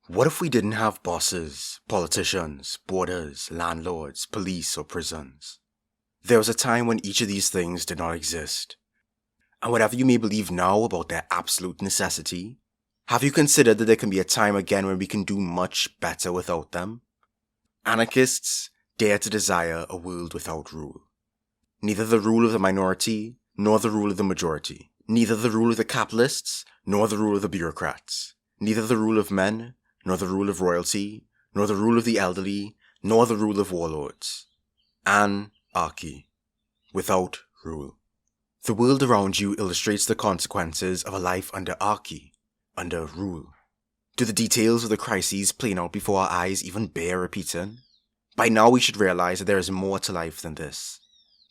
What if we didn't have bosses, politicians, borders, landlords, police, or prisons? There was a time when each of these things did not exist. And whatever you may believe now about their absolute necessity, have you considered that there can be a time again when we can do much better without them? Anarchists dare to desire a world without rule. Neither the rule of the minority, nor the rule of the majority. Neither the rule of the capitalists, nor the rule of the bureaucrats. Neither the rule of men, nor the rule of royalty, nor the rule of the elderly, nor the rule of warlords. Anarchy. Without rule. The world around you illustrates the consequences of a life under Archy, under rule. Do the details of the crises playing out before our eyes even bear repeating? By now we should realize that there is more to life than this.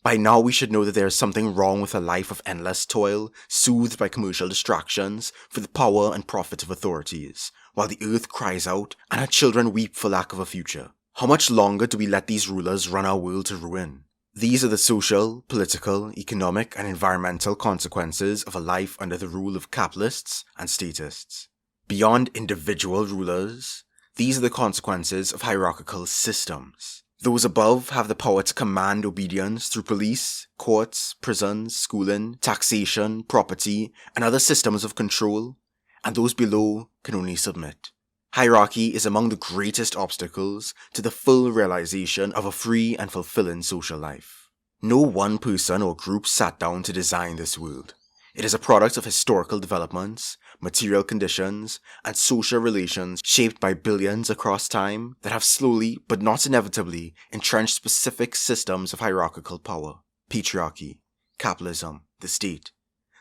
By now we should know that there is something wrong with a life of endless toil, soothed by commercial distractions for the power and profit of authorities, while the earth cries out and her children weep for lack of a future. How much longer do we let these rulers run our world to ruin? These are the social, political, economic, and environmental consequences of a life under the rule of capitalists and statists. Beyond individual rulers, these are the consequences of hierarchical systems. Those above have the power to command obedience through police, courts, prisons, schooling, taxation, property, and other systems of control, and those below can only submit. Hierarchy is among the greatest obstacles to the full realization of a free and fulfilling social life. No one person or group sat down to design this world. It is a product of historical developments, material conditions, and social relations shaped by billions across time that have slowly, but not inevitably, entrenched specific systems of hierarchical power. Patriarchy, capitalism, the state.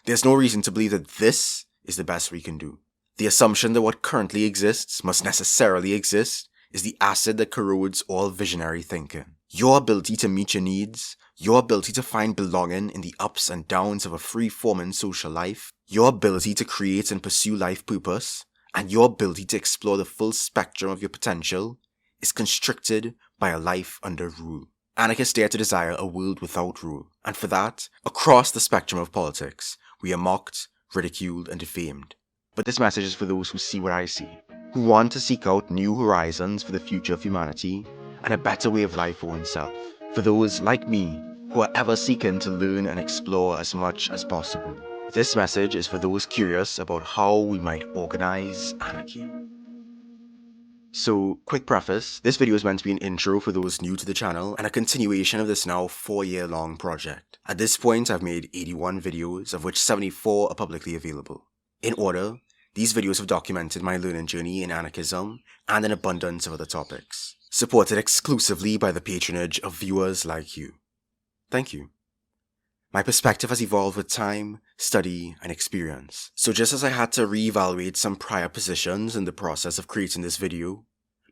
There's no reason to believe that this is the best we can do. The assumption that what currently exists must necessarily exist is the acid that corrodes all visionary thinking. Your ability to meet your needs, your ability to find belonging in the ups and downs of a free-forming social life, your ability to create and pursue life purpose, and your ability to explore the full spectrum of your potential is constricted by a life under rule. Anarchists dare to desire a world without rule, and for that, across the spectrum of politics, we are mocked, ridiculed, and defamed. But this message is for those who see what I see, who want to seek out new horizons for the future of humanity and a better way of life for oneself. For those, like me, who are ever seeking to learn and explore as much as possible. This message is for those curious about how we might organize anarchy. So, quick preface, this video is meant to be an intro for those new to the channel and a continuation of this now 4-year-long project. At this point, I've made 81 videos, of which 74 are publicly available. In order, these videos have documented my learning journey in anarchism and an abundance of other topics, supported exclusively by the patronage of viewers like you. Thank you. My perspective has evolved with time, study, and experience. So just as I had to reevaluate some prior positions in the process of creating this video,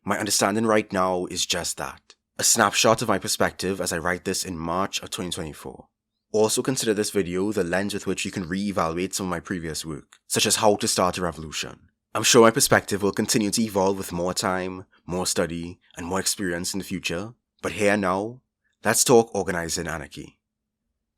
my understanding right now is just that. A snapshot of my perspective as I write this in March of 2024. Also consider this video the lens with which you can re-evaluate some of my previous work, such as how to start a revolution. I'm sure my perspective will continue to evolve with more time, more study, and more experience in the future, but here now, let's talk Organising Anarchy.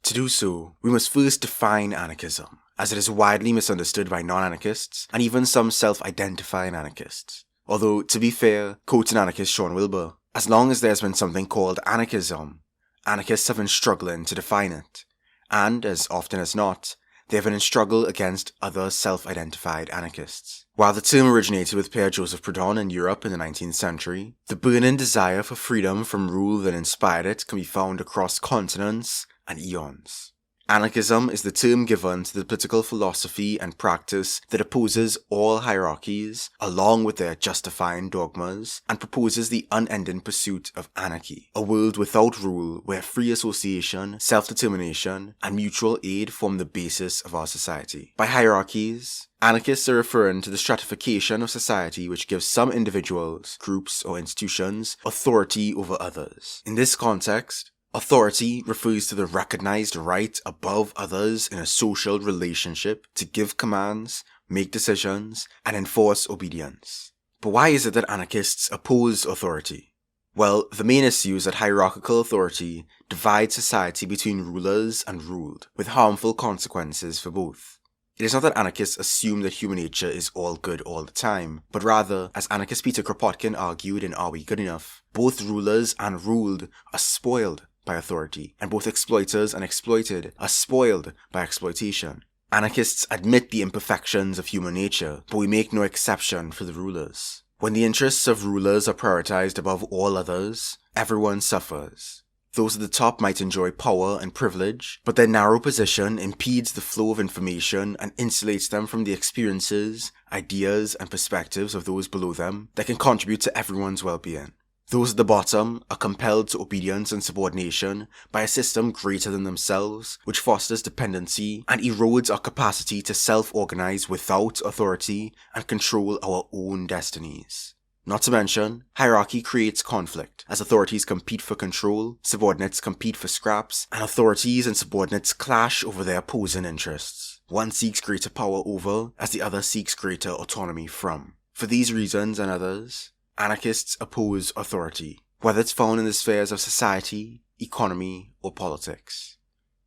To do so, we must first define anarchism, as it is widely misunderstood by non-anarchists and even some self-identifying anarchists. Although, to be fair, quoting anarchist Sean Wilbur, as long as there's been something called anarchism, anarchists have been struggling to define it, and, as often as not, they have been in struggle against other self-identified anarchists. While the term originated with Pierre Joseph Proudhon in Europe in the 19th century, the burning desire for freedom from rule that inspired it can be found across continents and eons. Anarchism is the term given to the political philosophy and practice that opposes all hierarchies, along with their justifying dogmas, and proposes the unending pursuit of anarchy, a world without rule where free association, self-determination, and mutual aid form the basis of our society. By hierarchies, anarchists are referring to the stratification of society which gives some individuals, groups, or institutions authority over others. In this context, authority refers to the recognized right above others in a social relationship to give commands, make decisions, and enforce obedience. But why is it that anarchists oppose authority? Well, the main issue is that hierarchical authority divides society between rulers and ruled, with harmful consequences for both. It is not that anarchists assume that human nature is all good all the time, but rather, as anarchist Peter Kropotkin argued in Are We Good Enough, both rulers and ruled are spoiled by authority, and both exploiters and exploited are spoiled by exploitation. Anarchists admit the imperfections of human nature, but we make no exception for the rulers. When the interests of rulers are prioritized above all others, everyone suffers. Those at the top might enjoy power and privilege, but their narrow position impedes the flow of information and insulates them from the experiences, ideas, and perspectives of those below them that can contribute to everyone's well-being. Those at the bottom are compelled to obedience and subordination by a system greater than themselves, which fosters dependency and erodes our capacity to self-organize without authority and control our own destinies. Not to mention, hierarchy creates conflict, as authorities compete for control, subordinates compete for scraps, and authorities and subordinates clash over their opposing interests. One seeks greater power over, as the other seeks greater autonomy from. For these reasons and others, anarchists oppose authority, whether it's found in the spheres of society, economy, or politics.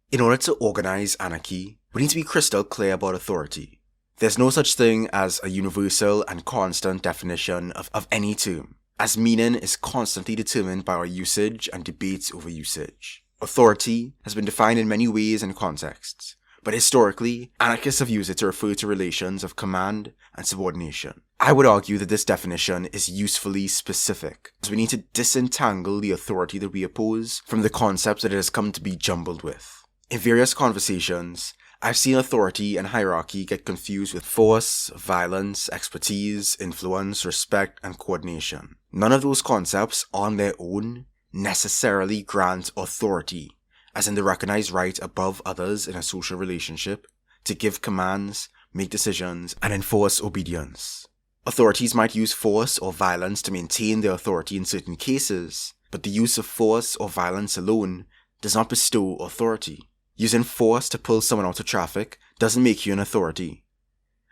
In order to organize anarchy, we need to be crystal clear about authority. There's no such thing as a universal and constant definition of any term, as meaning is constantly determined by our usage and debates over usage. Authority has been defined in many ways and contexts, but historically, anarchists have used it to refer to relations of command and subordination. I would argue that this definition is usefully specific, as we need to disentangle the authority that we oppose from the concepts that it has come to be jumbled with. In various conversations, I've seen authority and hierarchy get confused with force, violence, expertise, influence, respect, and coordination. None of those concepts on their own necessarily grant authority, as in the recognized right above others in a social relationship, to give commands, make decisions, and enforce obedience. Authorities might use force or violence to maintain their authority in certain cases, but the use of force or violence alone does not bestow authority. Using force to pull someone out of traffic doesn't make you an authority.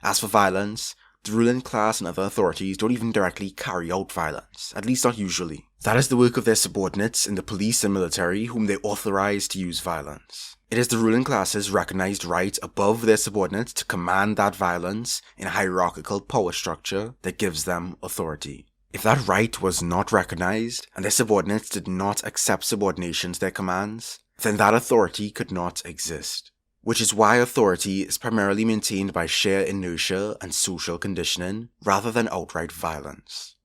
As for violence, the ruling class and other authorities don't even directly carry out violence, at least not usually. That is the work of their subordinates in the police and military whom they authorize to use violence. It is the ruling class's recognized right above their subordinates to command that violence in a hierarchical power structure that gives them authority. If that right was not recognized, and their subordinates did not accept subordination to their commands, then that authority could not exist. Which is why authority is primarily maintained by sheer inertia and social conditioning, rather than outright violence.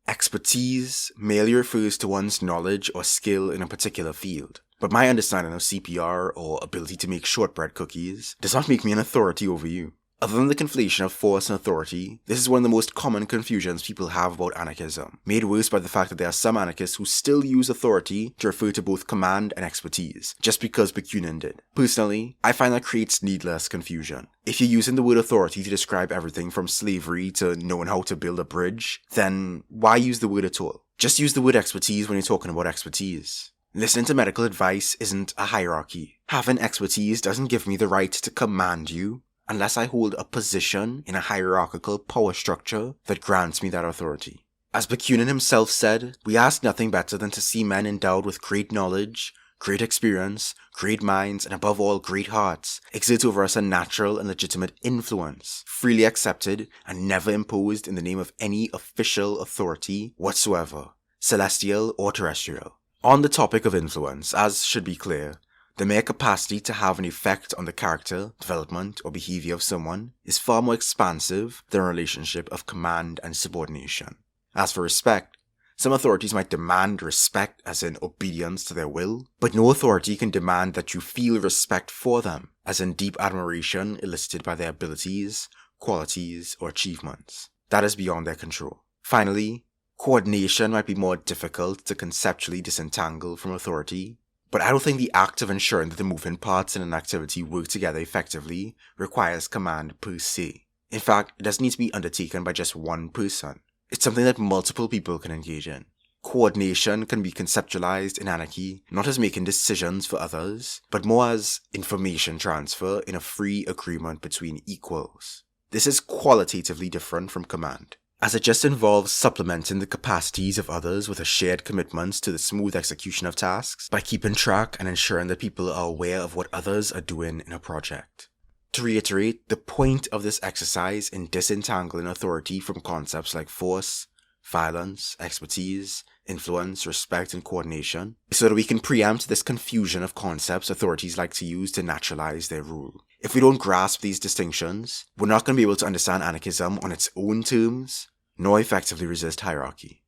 Expertise merely refers to one's knowledge or skill in a particular field, but my understanding of CPR or ability to make shortbread cookies does not make me an authority over you. Other than the conflation of force and authority, this is one of the most common confusions people have about anarchism, made worse by the fact that there are some anarchists who still use authority to refer to both command and expertise, just because Bakunin did. Personally, I find that creates needless confusion. If you're using the word authority to describe everything from slavery to knowing how to build a bridge, then why use the word at all? Just use the word expertise when you're talking about expertise. Listening to medical advice isn't a hierarchy. Having expertise doesn't give me the right to command you, unless I hold a position in a hierarchical power structure that grants me that authority. As Bakunin himself said, we ask nothing better than to see men endowed with great knowledge, great experience, great minds, and above all great hearts, exert over us a natural and legitimate influence, freely accepted and never imposed in the name of any official authority whatsoever, celestial or terrestrial. On the topic of influence, as should be clear, the mere capacity to have an effect on the character, development, or behavior of someone is far more expansive than a relationship of command and subordination. As for respect, some authorities might demand respect as in obedience to their will, but no authority can demand that you feel respect for them, as in deep admiration elicited by their abilities, qualities, or achievements. That is beyond their control. Finally, coordination might be more difficult to conceptually disentangle from authority, but I don't think the act of ensuring that the moving parts in an activity work together effectively requires command per se. In fact, it doesn't need to be undertaken by just one person. It's something that multiple people can engage in. Coordination can be conceptualized in anarchy not as making decisions for others, but more as information transfer in a free agreement between equals. This is qualitatively different from command, as it just involves supplementing the capacities of others with a shared commitment to the smooth execution of tasks by keeping track and ensuring that people are aware of what others are doing in a project. To reiterate, the point of this exercise in disentangling authority from concepts like force, violence, expertise, influence, respect, and coordination is so that we can preempt this confusion of concepts authorities like to use to naturalize their rule. If we don't grasp these distinctions, we're not going to be able to understand anarchism on its own terms, nor effectively resist hierarchy.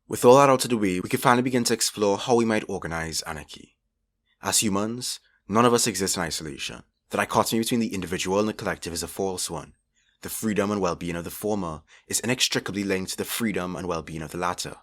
With all that out of the way, we can finally begin to explore how we might organize anarchy. As humans, none of us exist in isolation. The dichotomy between the individual and the collective is a false one. The freedom and well-being of the former is inextricably linked to the freedom and well-being of the latter.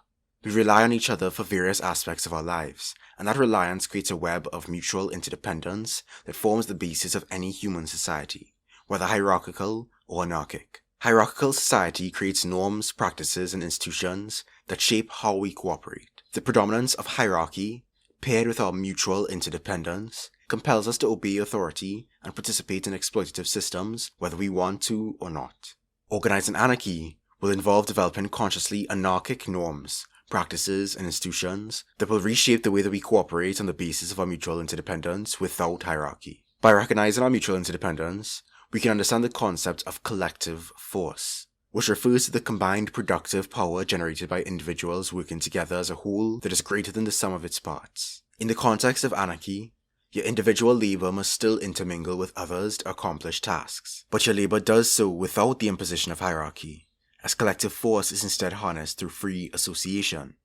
We rely on each other for various aspects of our lives, and that reliance creates a web of mutual interdependence that forms the basis of any human society, whether hierarchical or anarchic. Hierarchical society creates norms, practices, and institutions that shape how we cooperate. The predominance of hierarchy, paired with our mutual interdependence, compels us to obey authority and participate in exploitative systems whether we want to or not. Organising anarchy will involve developing consciously anarchic norms, practices, and institutions that will reshape the way that we cooperate on the basis of our mutual interdependence without hierarchy. By recognizing our mutual interdependence, we can understand the concept of collective force, which refers to the combined productive power generated by individuals working together as a whole that is greater than the sum of its parts. In the context of anarchy, your individual labour must still intermingle with others to accomplish tasks, but your labour does so without the imposition of hierarchy, as collective force is instead harnessed through free association.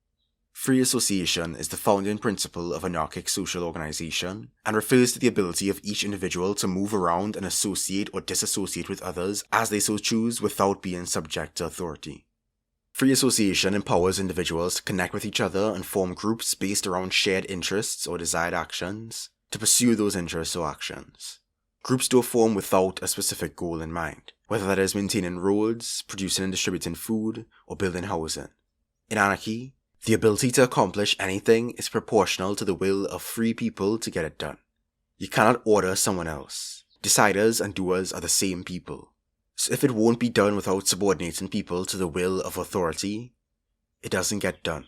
Free association is the founding principle of anarchic social organisation and refers to the ability of each individual to move around and associate or disassociate with others as they so choose without being subject to authority. Free association empowers individuals to connect with each other and form groups based around shared interests or desired actions, to pursue those interests or actions. Groups don't form without a specific goal in mind, whether that is maintaining roads, producing and distributing food, or building housing. In anarchy, the ability to accomplish anything is proportional to the will of free people to get it done. You cannot order someone else. Deciders and doers are the same people. So if it won't be done without subordinating people to the will of authority, it doesn't get done.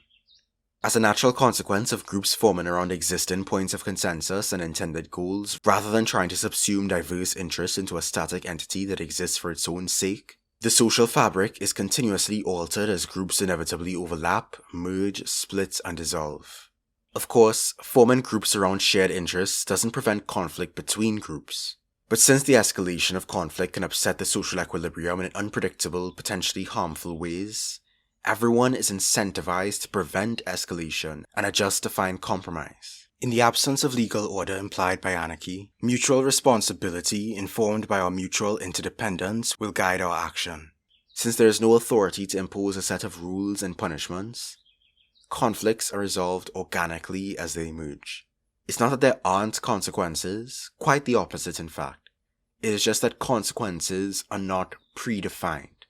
As a natural consequence of groups forming around existing points of consensus and intended goals, rather than trying to subsume diverse interests into a static entity that exists for its own sake, the social fabric is continuously altered as groups inevitably overlap, merge, split, and dissolve. Of course, forming groups around shared interests doesn't prevent conflict between groups. But since the escalation of conflict can upset the social equilibrium in unpredictable, potentially harmful ways, everyone is incentivized to prevent escalation and adjust to find compromise. In the absence of legal order implied by anarchy, mutual responsibility informed by our mutual interdependence will guide our action. Since there is no authority to impose a set of rules and punishments, conflicts are resolved organically as they emerge. It's not that there aren't consequences, quite the opposite in fact. It is just that consequences are not predefined.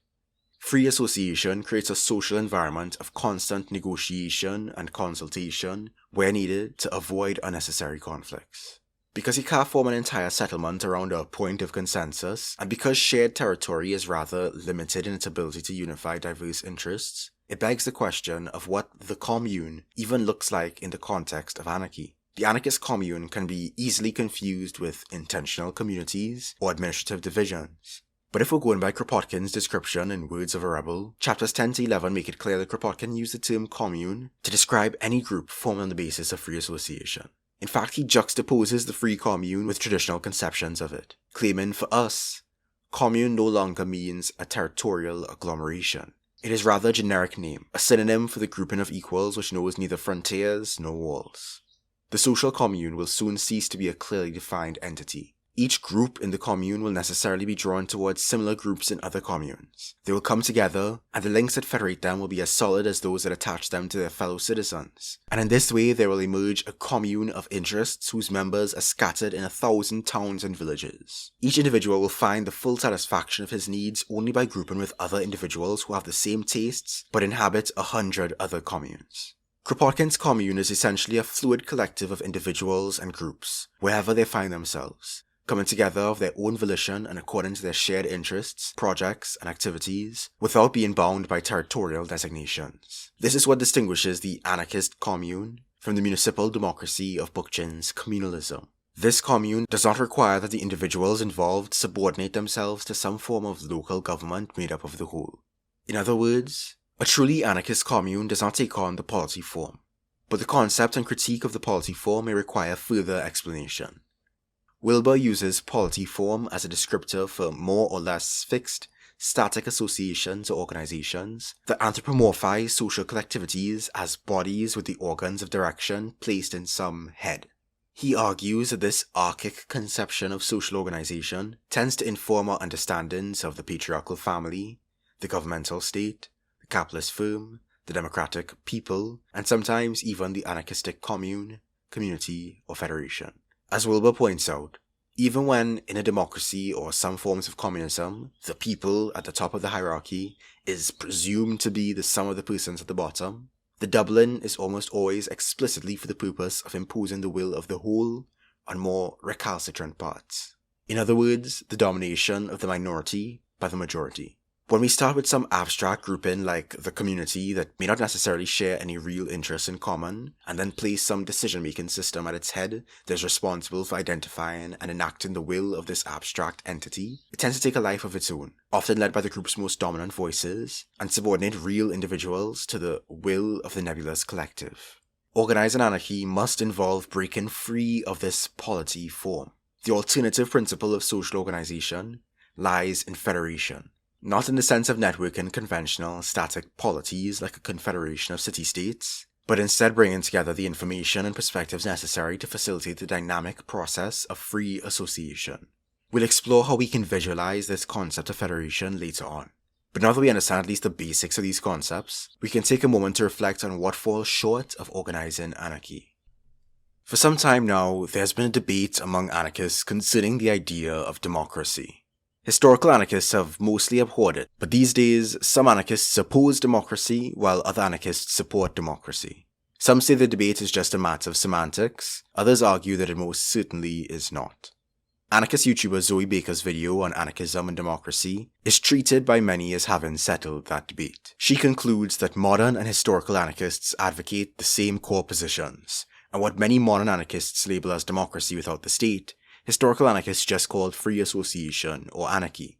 Free association creates a social environment of constant negotiation and consultation where needed to avoid unnecessary conflicts. Because you can't form an entire settlement around a point of consensus, and because shared territory is rather limited in its ability to unify diverse interests, it begs the question of what the commune even looks like in the context of anarchy. The anarchist commune can be easily confused with intentional communities or administrative divisions. But if we're going by Kropotkin's description in Words of a Rebel, chapters 10 to 11 make it clear that Kropotkin used the term commune to describe any group formed on the basis of free association. In fact, he juxtaposes the free commune with traditional conceptions of it, claiming for us, commune no longer means a territorial agglomeration. It is rather a generic name, a synonym for the grouping of equals which knows neither frontiers nor walls. The social commune will soon cease to be a clearly defined entity. Each group in the commune will necessarily be drawn towards similar groups in other communes. They will come together, and the links that federate them will be as solid as those that attach them to their fellow citizens. And in this way there will emerge a commune of interests whose members are scattered in 1,000 towns and villages. Each individual will find the full satisfaction of his needs only by grouping with other individuals who have the same tastes, but inhabit 100 other communes. Kropotkin's commune is essentially a fluid collective of individuals and groups, wherever they find themselves, coming together of their own volition and according to their shared interests, projects, and activities, without being bound by territorial designations. This is what distinguishes the anarchist commune from the municipal democracy of Bookchin's communalism. This commune does not require that the individuals involved subordinate themselves to some form of local government made up of the whole. In other words, a truly anarchist commune does not take on the polity form, but the concept and critique of the polity form may require further explanation. Wilbur uses polity form as a descriptor for more or less fixed, static associations or organizations that anthropomorphize social collectivities as bodies with the organs of direction placed in some head. He argues that this archaic conception of social organization tends to inform our understandings of the patriarchal family, the governmental state, the capitalist firm, the democratic people, and sometimes even the anarchistic commune, community, or federation. As Wilbur points out, even when in a democracy or some forms of communism, the people at the top of the hierarchy is presumed to be the sum of the persons at the bottom, the doubling is almost always explicitly for the purpose of imposing the will of the whole on more recalcitrant parts. In other words, the domination of the minority by the majority. When we start with some abstract grouping like the community that may not necessarily share any real interests in common, and then place some decision-making system at its head that is responsible for identifying and enacting the will of this abstract entity, it tends to take a life of its own, often led by the group's most dominant voices, and subordinate real individuals to the will of the nebulous collective. Organising anarchy must involve breaking free of this polity form. The alternative principle of social organisation lies in federation. Not in the sense of networking conventional, static polities like a confederation of city-states, but instead bringing together the information and perspectives necessary to facilitate the dynamic process of free association. We'll explore how we can visualize this concept of federation later on. But now that we understand at least the basics of these concepts, we can take a moment to reflect on what falls short of organising anarchy. For some time now, there's been a debate among anarchists concerning the idea of democracy. Historical anarchists have mostly abhorred it, but these days, some anarchists oppose democracy while other anarchists support democracy. Some say the debate is just a matter of semantics, others argue that it most certainly is not. Anarchist YouTuber Zoe Baker's video on anarchism and democracy is treated by many as having settled that debate. She concludes that modern and historical anarchists advocate the same core positions, and what many modern anarchists label as democracy without the state, historical anarchists just called free association or anarchy.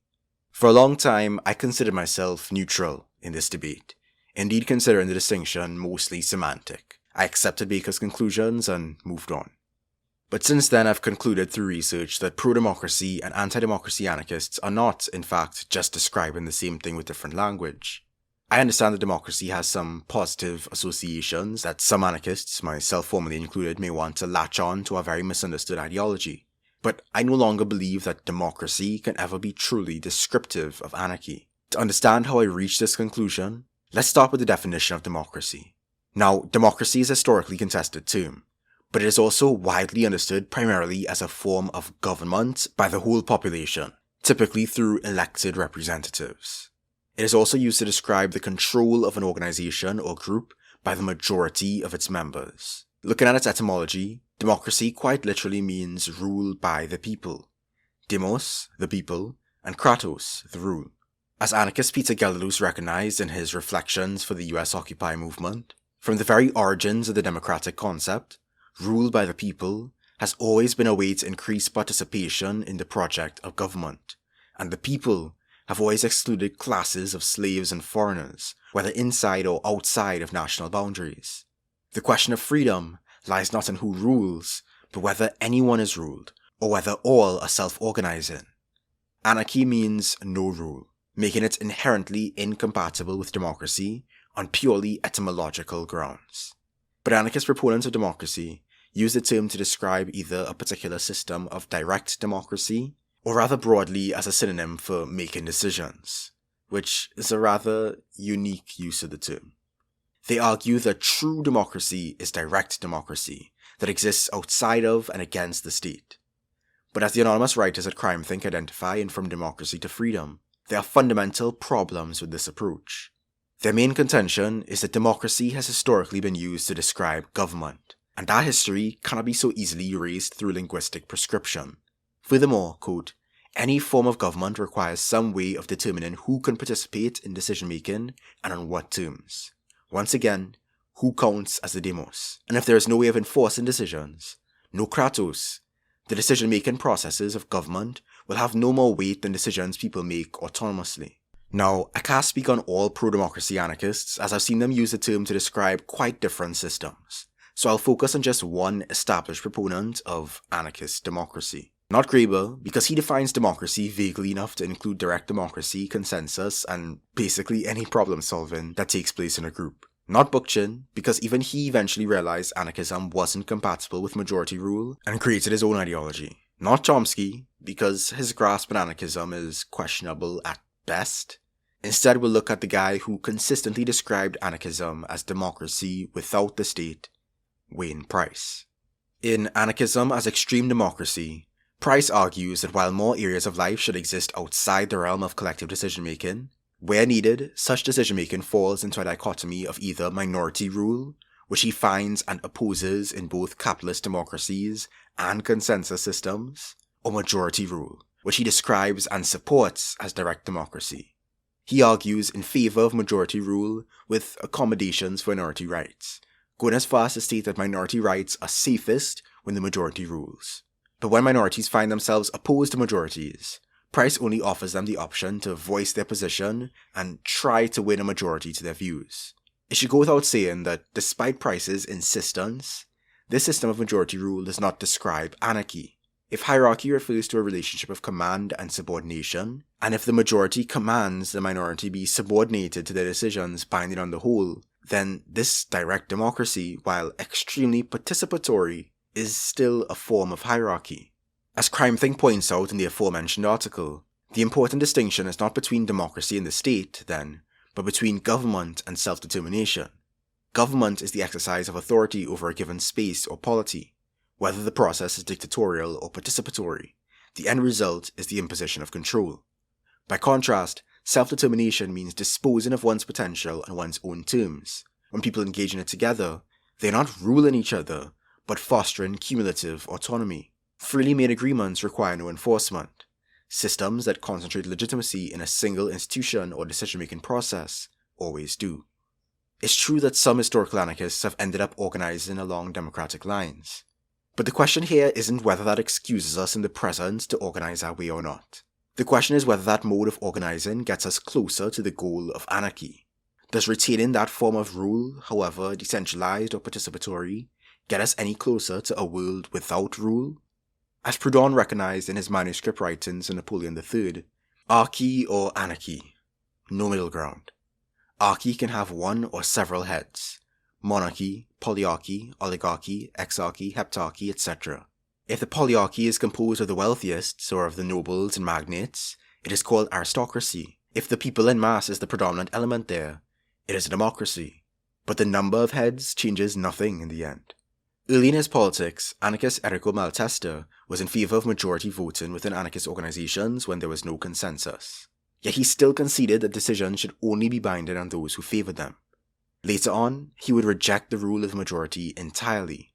For a long time, I considered myself neutral in this debate, indeed considering the distinction mostly semantic. I accepted Baker's conclusions and moved on. But since then, I've concluded through research that pro-democracy and anti-democracy anarchists are not, in fact, just describing the same thing with different language. I understand that democracy has some positive associations that some anarchists, myself formerly included, may want to latch on to a very misunderstood ideology. But I no longer believe that democracy can ever be truly descriptive of anarchy. To understand how I reached this conclusion, let's start with the definition of democracy. Now, democracy is a historically contested term, but it is also widely understood primarily as a form of government by the whole population, typically through elected representatives. It is also used to describe the control of an organization or group by the majority of its members. Looking at its etymology, democracy quite literally means rule by the people. Demos, the people, and kratos, the rule. As anarchist Peter Gelderloos recognized in his Reflections for the US Occupy movement, from the very origins of the democratic concept, rule by the people has always been a way to increase participation in the project of government, and the people have always excluded classes of slaves and foreigners, whether inside or outside of national boundaries. The question of freedom lies not in who rules, but whether anyone is ruled, or whether all are self-organizing. Anarchy means no rule, making it inherently incompatible with democracy on purely etymological grounds. But anarchist proponents of democracy use the term to describe either a particular system of direct democracy, or rather broadly as a synonym for making decisions, which is a rather unique use of the term. They argue that true democracy is direct democracy that exists outside of and against the state. But as the anonymous writers at CrimeThink identify in From Democracy to Freedom, there are fundamental problems with this approach. Their main contention is that democracy has historically been used to describe government, and that history cannot be so easily erased through linguistic prescription. Furthermore, quote, any form of government requires some way of determining who can participate in decision-making and on what terms. Once again, who counts as the demos? And if there is no way of enforcing decisions, no kratos, The decision-making processes of government will have no more weight than decisions people make autonomously. Now, I can't speak on all pro-democracy anarchists, as I've seen them use the term to describe quite different systems. So I'll focus on just one established proponent of anarchist democracy. Not Graeber, because he defines democracy vaguely enough to include direct democracy, consensus, and basically any problem solving that takes place in a group. Not Bookchin, because even he eventually realized anarchism wasn't compatible with majority rule and created his own ideology. Not Chomsky, because his grasp on anarchism is questionable at best. Instead, we'll look at the guy who consistently described anarchism as democracy without the state, Wayne Price. In Anarchism as Extreme Democracy, Price argues that while more areas of life should exist outside the realm of collective decision-making, where needed, such decision-making falls into a dichotomy of either minority rule, which he finds and opposes in both capitalist democracies and consensus systems, or majority rule, which he describes and supports as direct democracy. He argues in favour of majority rule with accommodations for minority rights, going as far as to state that minority rights are safest when the majority rules. But when minorities find themselves opposed to majorities, Price only offers them the option to voice their position and try to win a majority to their views. It should go without saying that despite Price's insistence, this system of majority rule does not describe anarchy. If hierarchy refers to a relationship of command and subordination, and if the majority commands the minority be subordinated to their decisions binding on the whole, then this direct democracy, while extremely participatory, is still a form of hierarchy. As CrimeThink points out in the aforementioned article, the important distinction is not between democracy and the state, then, but between government and self-determination. Government is the exercise of authority over a given space or polity. Whether the process is dictatorial or participatory, the end result is the imposition of control. By contrast, self-determination means disposing of one's potential on one's own terms. When people engage in it together, they're not ruling each other, but fostering cumulative autonomy. Freely made agreements require no enforcement. Systems that concentrate legitimacy in a single institution or decision-making process always do. It's true that some historical anarchists have ended up organizing along democratic lines. But the question here isn't whether that excuses us in the present to organize our way or not. The question is whether that mode of organizing gets us closer to the goal of anarchy. Does retaining that form of rule, however decentralized or participatory, get us any closer to a world without rule? As Proudhon recognized in his manuscript writings on Napoleon III, Archy or anarchy, no middle ground. Archy can have one or several heads. Monarchy, polyarchy, oligarchy, exarchy, heptarchy, etc. If the polyarchy is composed of the wealthiest, or of the nobles and magnates, it is called aristocracy. If the people en masse is the predominant element there, it is a democracy. But the number of heads changes nothing in the end. Early in his politics, anarchist Errico Malatesta was in favour of majority voting within anarchist organisations when there was no consensus. Yet he still conceded that decisions should only be binding on those who favoured them. Later on, he would reject the rule of the majority entirely.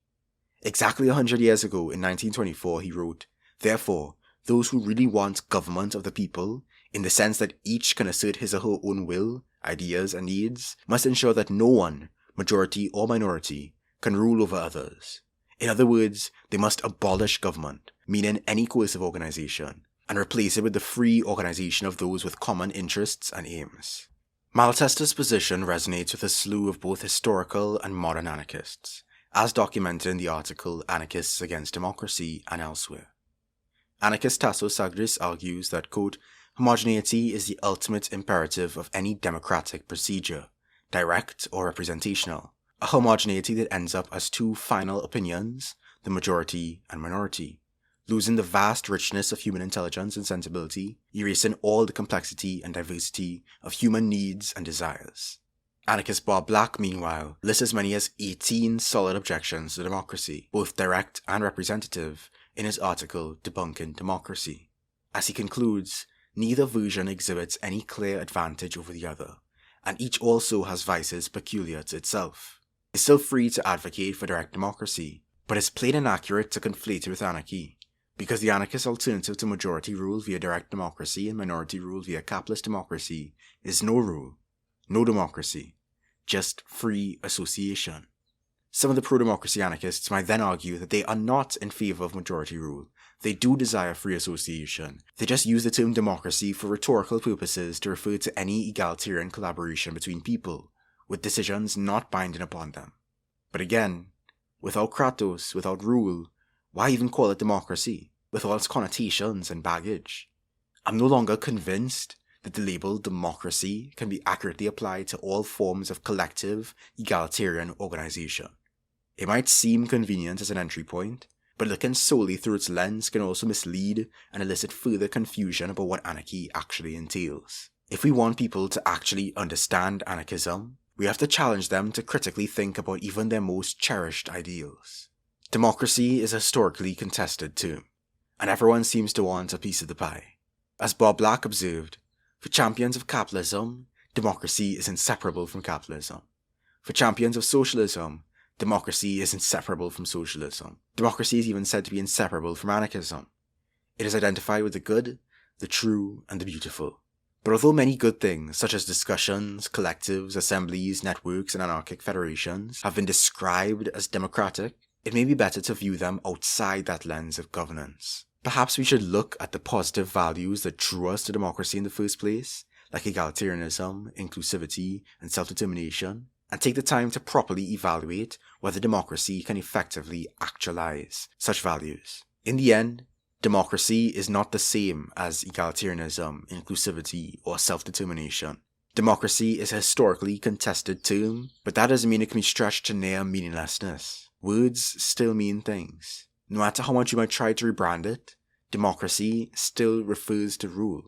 Exactly 100 years ago, in 1924, he wrote, "Therefore, those who really want government of the people, in the sense that each can assert his or her own will, ideas and needs, must ensure that no one, majority or minority, can rule over others. In other words, they must abolish government, meaning any coercive organization, and replace it with the free organization of those with common interests and aims." Malatesta's position resonates with a slew of both historical and modern anarchists, as documented in the article Anarchists Against Democracy and elsewhere. Anarchist Tasso Sagris argues that, quote, "Homogeneity is the ultimate imperative of any democratic procedure, direct or representational, a homogeneity that ends up as two final opinions, the majority and minority, losing the vast richness of human intelligence and sensibility, erasing all the complexity and diversity of human needs and desires." Anarchist Bob Black, meanwhile, lists as many as 18 solid objections to democracy, both direct and representative, in his article Debunking Democracy. As he concludes, neither version exhibits any clear advantage over the other, and each also has vices peculiar to itself. It's still free to advocate for direct democracy, but it's plain inaccurate to conflate it with anarchy, because the anarchist alternative to majority rule via direct democracy and minority rule via capitalist democracy is no rule, no democracy, just free association. Some of the pro-democracy anarchists might then argue that they are not in favour of majority rule. They do desire free association. They just use the term democracy for rhetorical purposes to refer to any egalitarian collaboration between people, with decisions not binding upon them. But again, without kratos, without rule, why even call it democracy, with all its connotations and baggage? I'm no longer convinced that the label democracy can be accurately applied to all forms of collective, egalitarian organisation. It might seem convenient as an entry point, but looking solely through its lens can also mislead and elicit further confusion about what anarchy actually entails. If we want people to actually understand anarchism, we have to challenge them to critically think about even their most cherished ideals. Democracy is a historically contested term, and everyone seems to want a piece of the pie. As Bob Black observed, for champions of capitalism, democracy is inseparable from capitalism. For champions of socialism, democracy is inseparable from socialism. Democracy is even said to be inseparable from anarchism. It is identified with the good, the true, and the beautiful. But although many good things, such as discussions, collectives, assemblies, networks, and anarchic federations, have been described as democratic, it may be better to view them outside that lens of governance. Perhaps we should look at the positive values that drew us to democracy in the first place, like egalitarianism, inclusivity, and self-determination, and take the time to properly evaluate whether democracy can effectively actualize such values. In the end, democracy is not the same as egalitarianism, inclusivity, or self-determination. Democracy is a historically contested term, but that doesn't mean it can be stretched to near meaninglessness. Words still mean things. No matter how much you might try to rebrand it, democracy still refers to rule.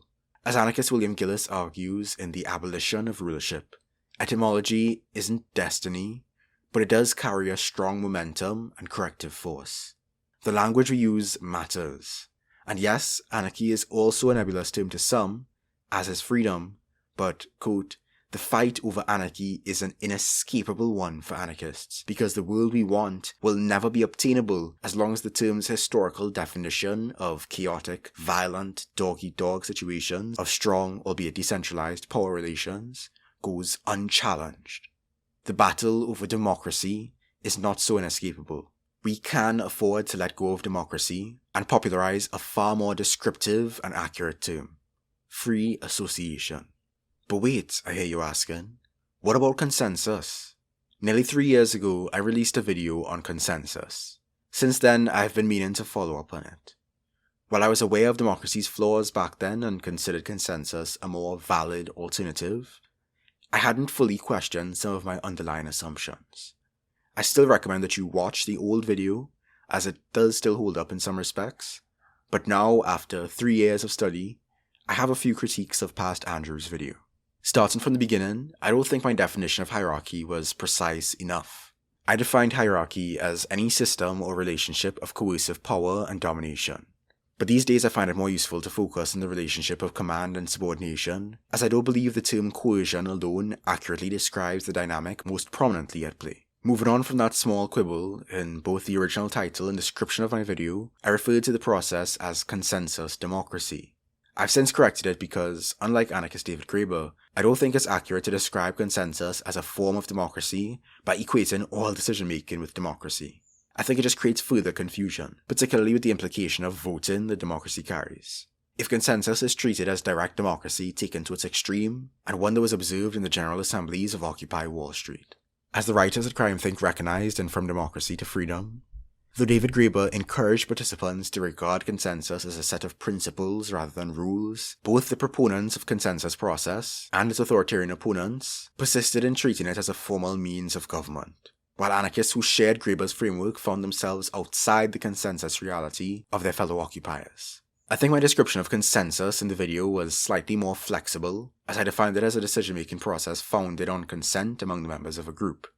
As anarchist William Gillis argues in The Abolition of Rulership, etymology isn't destiny, but it does carry a strong momentum and corrective force. The language we use matters. And yes, anarchy is also a nebulous term to some, as is freedom, but, quote, the fight over anarchy is an inescapable one for anarchists, because the world we want will never be obtainable as long as the term's historical definition of chaotic, violent, dog-eat-dog situations of strong, albeit decentralized, power relations goes unchallenged. The battle over democracy is not so inescapable. We can afford to let go of democracy and popularize a far more descriptive and accurate term: free association. But wait, I hear you asking, what about consensus? Nearly 3 years ago, I released a video on consensus. Since then, I've been meaning to follow up on it. While I was aware of democracy's flaws back then and considered consensus a more valid alternative, I hadn't fully questioned some of my underlying assumptions. I still recommend that you watch the old video, as it does still hold up in some respects, but now, after 3 years of study, I have a few critiques of past Andrew's video. Starting from the beginning, I don't think my definition of hierarchy was precise enough. I defined hierarchy as any system or relationship of coercive power and domination. But these days I find it more useful to focus on the relationship of command and subordination, as I don't believe the term coercion alone accurately describes the dynamic most prominently at play. Moving on from that small quibble, in both the original title and description of my video, I referred to the process as consensus democracy. I've since corrected it because, unlike anarchist David Graeber, I don't think it's accurate to describe consensus as a form of democracy by equating all decision-making with democracy. I think it just creates further confusion, particularly with the implication of voting that democracy carries. If consensus is treated as direct democracy taken to its extreme, and one that was observed in the General Assemblies of Occupy Wall Street. As the writers at Crime Think recognized in From Democracy to Freedom, though David Graeber encouraged participants to regard consensus as a set of principles rather than rules, both the proponents of consensus process and its authoritarian opponents persisted in treating it as a formal means of government, while anarchists who shared Graeber's framework found themselves outside the consensus reality of their fellow occupiers. I think my description of consensus in the video was slightly more flexible, as I defined it as a decision-making process founded on consent among the members of a group.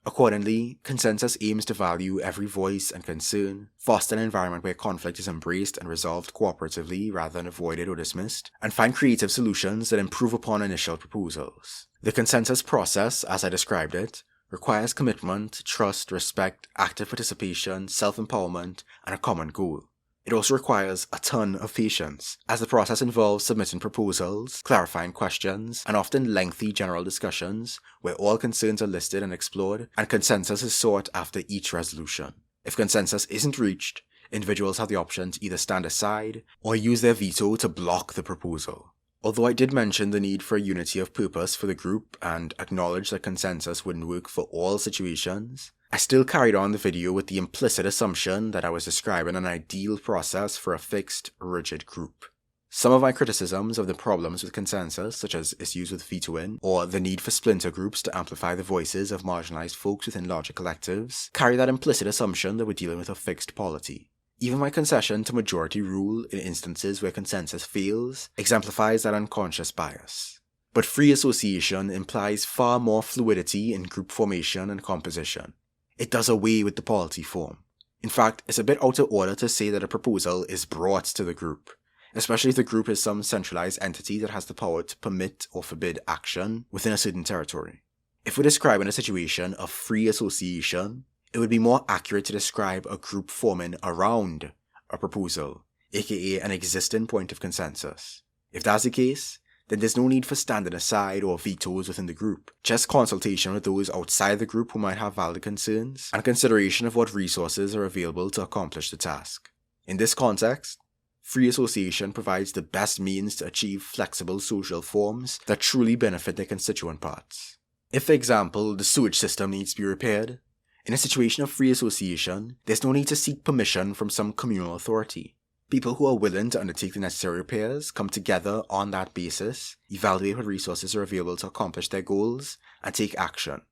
Accordingly, consensus aims to value every voice and concern, foster an environment where conflict is embraced and resolved cooperatively rather than avoided or dismissed, and find creative solutions that improve upon initial proposals. The consensus process, as I described it, requires commitment, trust, respect, active participation, self-empowerment, and a common goal. It also requires a ton of patience, as the process involves submitting proposals, clarifying questions, and often lengthy general discussions where all concerns are listed and explored, and consensus is sought after each resolution. If consensus isn't reached, individuals have the option to either stand aside or use their veto to block the proposal. Although I did mention the need for a unity of purpose for the group and acknowledge that consensus wouldn't work for all situations, I still carried on the video with the implicit assumption that I was describing an ideal process for a fixed, rigid group. Some of my criticisms of the problems with consensus, such as issues with vetoing, or the need for splinter groups to amplify the voices of marginalized folks within larger collectives, carry that implicit assumption that we're dealing with a fixed polity. Even my concession to majority rule in instances where consensus fails exemplifies that unconscious bias. But free association implies far more fluidity in group formation and composition. It does away with the polity form. In fact, it's a bit out of order to say that a proposal is brought to the group, especially if the group is some centralized entity that has the power to permit or forbid action within a certain territory. If we're describing a situation of free association, it would be more accurate to describe a group forming around a proposal, aka an existing point of consensus. If that's the case, then there's no need for standing aside or vetoes within the group, just consultation with those outside the group who might have valid concerns, and consideration of what resources are available to accomplish the task. In this context, free association provides the best means to achieve flexible social forms that truly benefit their constituent parts. If, for example, the sewage system needs to be repaired, in a situation of free association, there's no need to seek permission from some communal authority. People who are willing to undertake the necessary repairs come together on that basis, evaluate what resources are available to accomplish their goals, and take action.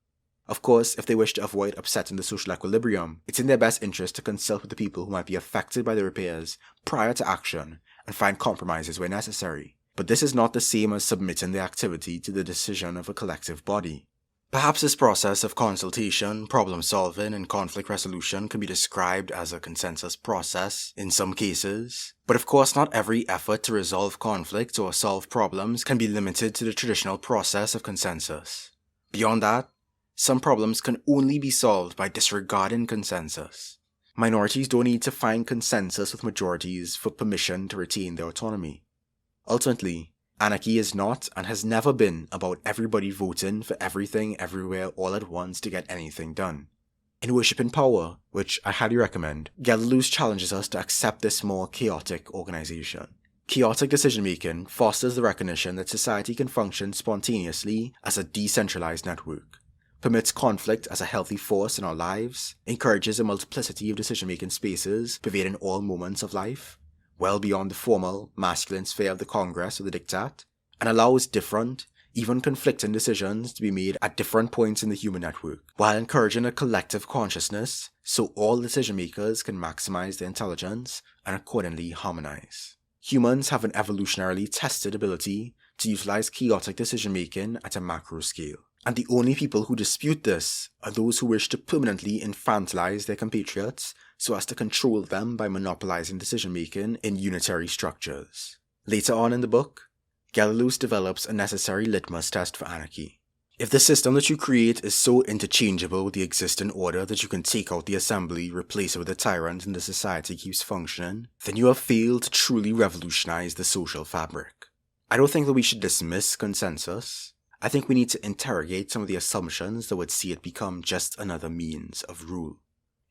Of course, if they wish to avoid upsetting the social equilibrium, it's in their best interest to consult with the people who might be affected by the repairs prior to action and find compromises where necessary. But this is not the same as submitting the activity to the decision of a collective body. Perhaps this process of consultation, problem solving, and conflict resolution can be described as a consensus process in some cases, but of course not every effort to resolve conflict or solve problems can be limited to the traditional process of consensus. Beyond that, some problems can only be solved by disregarding consensus. Minorities don't need to find consensus with majorities for permission to retain their autonomy. Ultimately, anarchy is not and has never been about everybody voting for everything everywhere all at once to get anything done. In Worshipping Power, which I highly recommend, Gelderloos challenges us to accept this more chaotic organization. Chaotic decision-making fosters the recognition that society can function spontaneously as a decentralized network, permits conflict as a healthy force in our lives, encourages a multiplicity of decision-making spaces pervading all moments of life, well beyond the formal, masculine sphere of the Congress or the diktat, and allows different, even conflicting decisions to be made at different points in the human network, while encouraging a collective consciousness so all decision makers can maximize their intelligence and accordingly harmonize. Humans have an evolutionarily tested ability to utilize chaotic decision making at a macro scale, and the only people who dispute this are those who wish to permanently infantilize their compatriots so as to control them by monopolizing decision-making in unitary structures. Later on in the book, Gelderloos develops a necessary litmus test for anarchy. If the system that you create is so interchangeable with the existing order that you can take out the assembly, replace it with a tyrant, and the society keeps functioning, then you have failed to truly revolutionize the social fabric. I don't think that we should dismiss consensus. I think we need to interrogate some of the assumptions that would see it become just another means of rule.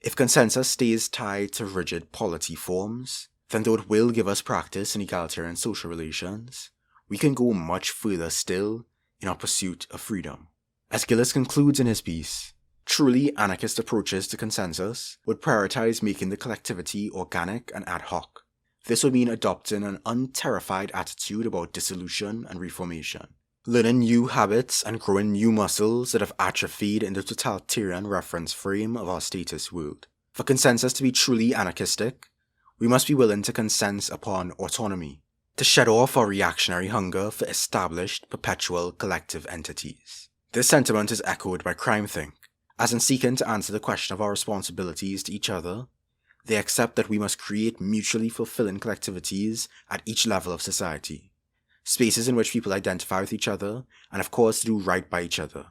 If consensus stays tied to rigid polity forms, then though it will give us practice in egalitarian social relations, we can go much further still in our pursuit of freedom. As Gillis concludes in his piece, truly anarchist approaches to consensus would prioritize making the collectivity organic and ad hoc. This would mean adopting an unterrified attitude about dissolution and reformation, learning new habits and growing new muscles that have atrophied in the totalitarian reference frame of our status world. For consensus to be truly anarchistic, we must be willing to consent upon autonomy, to shed off our reactionary hunger for established, perpetual collective entities. This sentiment is echoed by CrimethInc, as in seeking to answer the question of our responsibilities to each other, they accept that we must create mutually fulfilling collectivities at each level of society. Spaces in which people identify with each other, and of course do right by each other.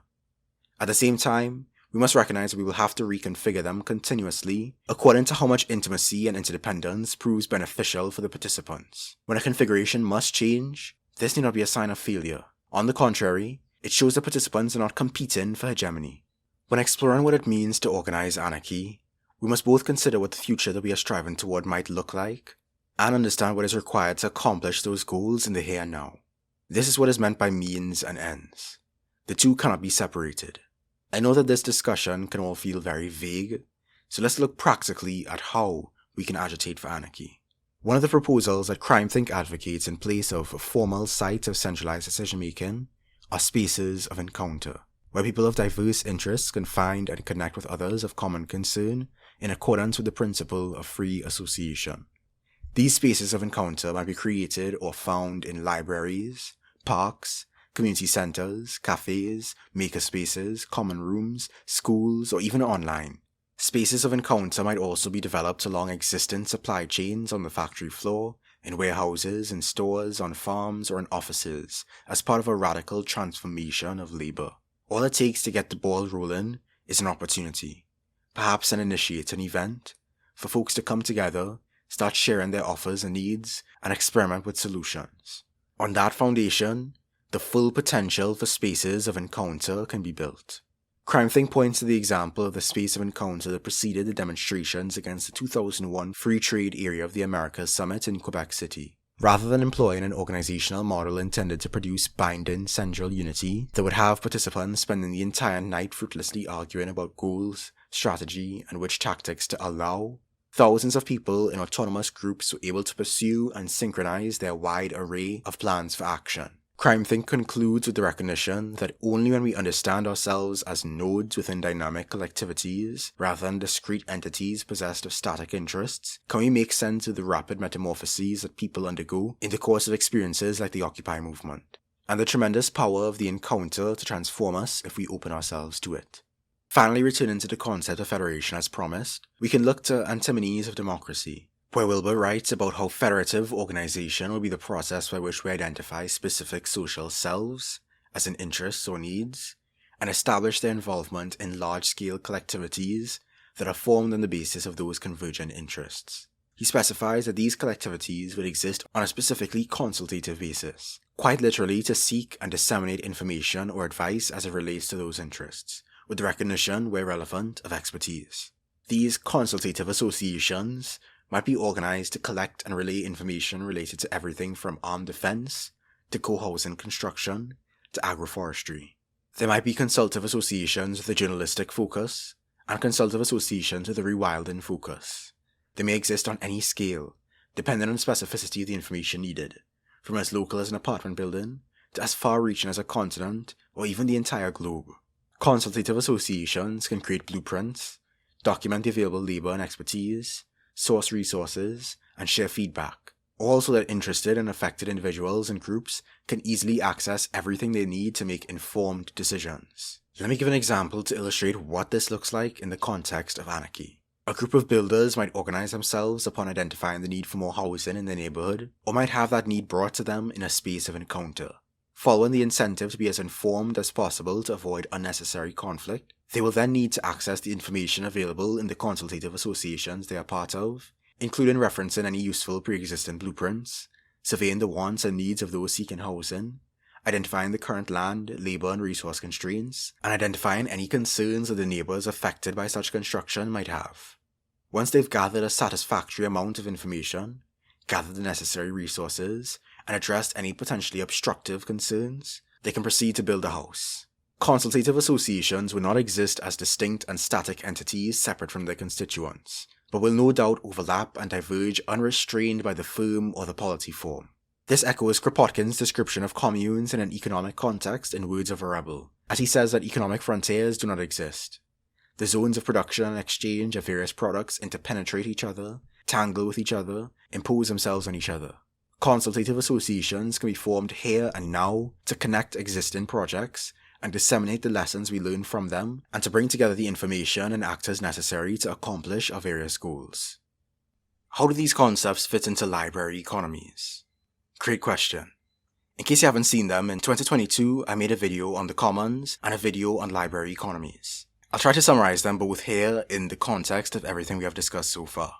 At the same time, we must recognize that we will have to reconfigure them continuously according to how much intimacy and interdependence proves beneficial for the participants. When a configuration must change, this need not be a sign of failure. On the contrary, it shows the participants are not competing for hegemony. When exploring what it means to organize anarchy, we must both consider what the future that we are striving toward might look like, and understand what is required to accomplish those goals in the here and now. This is what is meant by means and ends. The two cannot be separated. I know that this discussion can all feel very vague, so let's look practically at how we can agitate for anarchy. One of the proposals that CrimethInc advocates in place of formal sites of centralized decision-making are spaces of encounter, where people of diverse interests can find and connect with others of common concern in accordance with the principle of free association. These spaces of encounter might be created or found in libraries, parks, community centers, cafes, makerspaces, common rooms, schools, or even online. Spaces of encounter might also be developed along existing supply chains on the factory floor, in warehouses, in stores, on farms, or in offices, as part of a radical transformation of labor. All it takes to get the ball rolling is an opportunity, perhaps an initiating event, for folks to come together, start sharing their offers and needs, and experiment with solutions. On that foundation, the full potential for spaces of encounter can be built. CrimethInc points to the example of the space of encounter that preceded the demonstrations against the 2001 Free Trade Area of the Americas Summit in Quebec City. Rather than employing an organizational model intended to produce binding central unity that would have participants spending the entire night fruitlessly arguing about goals, strategy, and which tactics to allow, thousands of people in autonomous groups were able to pursue and synchronize their wide array of plans for action. CrimethInc concludes with the recognition that only when we understand ourselves as nodes within dynamic collectivities, rather than discrete entities possessed of static interests, can we make sense of the rapid metamorphoses that people undergo in the course of experiences like the Occupy movement, and the tremendous power of the encounter to transform us if we open ourselves to it. Finally, returning to the concept of federation as promised, we can look to Antiquities of Democracy, where Wilbur writes about how federative organization will be the process by which we identify specific social selves, as in interests or needs, and establish their involvement in large-scale collectivities that are formed on the basis of those convergent interests. He specifies that these collectivities would exist on a specifically consultative basis, quite literally to seek and disseminate information or advice as it relates to those interests, with the recognition, where relevant, of expertise. These consultative associations might be organized to collect and relay information related to everything from armed defense, to co-housing construction, to agroforestry. There might be consultative associations with a journalistic focus, and consultative associations with a rewilding focus. They may exist on any scale, depending on the specificity of the information needed, from as local as an apartment building, to as far-reaching as a continent, or even the entire globe. Consultative associations can create blueprints, document the available labor and expertise, source resources, and share feedback, all so that interested and affected individuals and groups can easily access everything they need to make informed decisions. Let me give an example to illustrate what this looks like in the context of anarchy. A group of builders might organize themselves upon identifying the need for more housing in their neighborhood, or might have that need brought to them in a space of encounter. Following the incentive to be as informed as possible to avoid unnecessary conflict, they will then need to access the information available in the consultative associations they are part of, including referencing any useful pre-existing blueprints, surveying the wants and needs of those seeking housing, identifying the current land, labor, and resource constraints, and identifying any concerns that the neighbors affected by such construction might have. Once they've gathered a satisfactory amount of information, gathered the necessary resources, and addressed any potentially obstructive concerns, they can proceed to build a house. Consultative associations will not exist as distinct and static entities separate from their constituents, but will no doubt overlap and diverge unrestrained by the firm or the polity form. This echoes Kropotkin's description of communes in an economic context in Words of a Rebel, as he says that economic frontiers do not exist. The zones of production and exchange of various products interpenetrate each other, tangle with each other, impose themselves on each other. Consultative associations can be formed here and now to connect existing projects and disseminate the lessons we learn from them, and to bring together the information and actors necessary to accomplish our various goals. How do these concepts fit into library economies? Great question. In case you haven't seen them, in 2022 I made a video on the commons and a video on library economies. I'll try to summarize them both here in the context of everything we have discussed so far.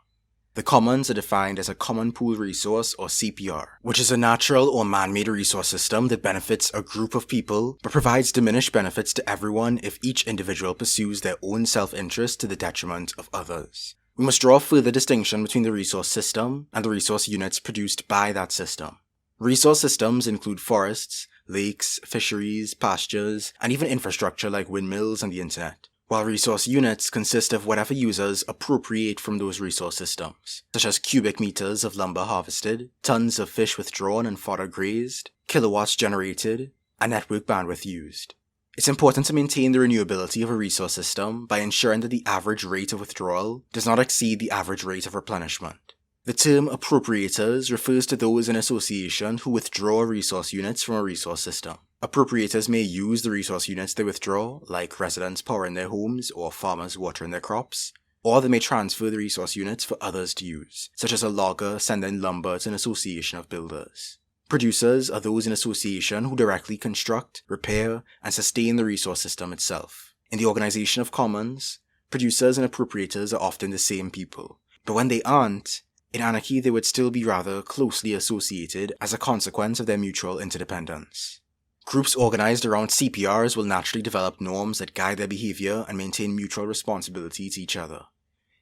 The commons are defined as a common pool resource, or CPR, which is a natural or man-made resource system that benefits a group of people but provides diminished benefits to everyone if each individual pursues their own self-interest to the detriment of others. We must draw a further distinction between the resource system and the resource units produced by that system. Resource systems include forests, lakes, fisheries, pastures, and even infrastructure like windmills and the internet, while resource units consist of whatever users appropriate from those resource systems, such as cubic meters of lumber harvested, tons of fish withdrawn and fodder grazed, kilowatts generated, and network bandwidth used. It's important to maintain the renewability of a resource system by ensuring that the average rate of withdrawal does not exceed the average rate of replenishment. The term appropriators refers to those in association who withdraw resource units from a resource system. Appropriators may use the resource units they withdraw, like residents powering their homes or farmers watering their crops, or they may transfer the resource units for others to use, such as a logger sending lumber to an association of builders. Producers are those in association who directly construct, repair, and sustain the resource system itself. In the organization of commons, producers and appropriators are often the same people, but when they aren't, in anarchy they would still be rather closely associated as a consequence of their mutual interdependence. Groups organized around CPRs will naturally develop norms that guide their behavior and maintain mutual responsibility to each other.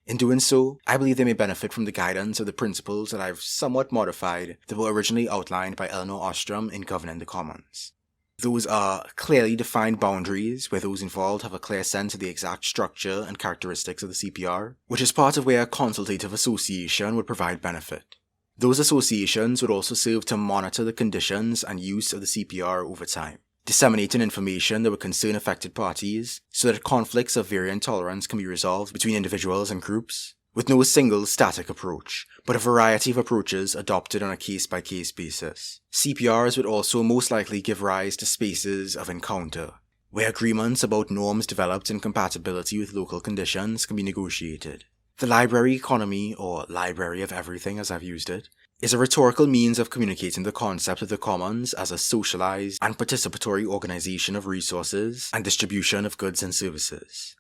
In doing so, I believe they may benefit from the guidance of the principles that I've somewhat modified that were originally outlined by Elinor Ostrom in Governing the Commons. Those are clearly defined boundaries where those involved have a clear sense of the exact structure and characteristics of the CPR, which is part of where a consultative association would provide benefit. Those associations would also serve to monitor the conditions and use of the CPR over time, disseminating information that would concern affected parties so that conflicts of varying tolerance can be resolved between individuals and groups, with no single static approach, but a variety of approaches adopted on a case-by-case basis. CPRs would also most likely give rise to spaces of encounter, where agreements about norms developed in compatibility with local conditions can be negotiated. The library economy, or library of everything as I've used it, is a rhetorical means of communicating the concept of the commons as a socialized and participatory organization of resources and distribution of goods and services.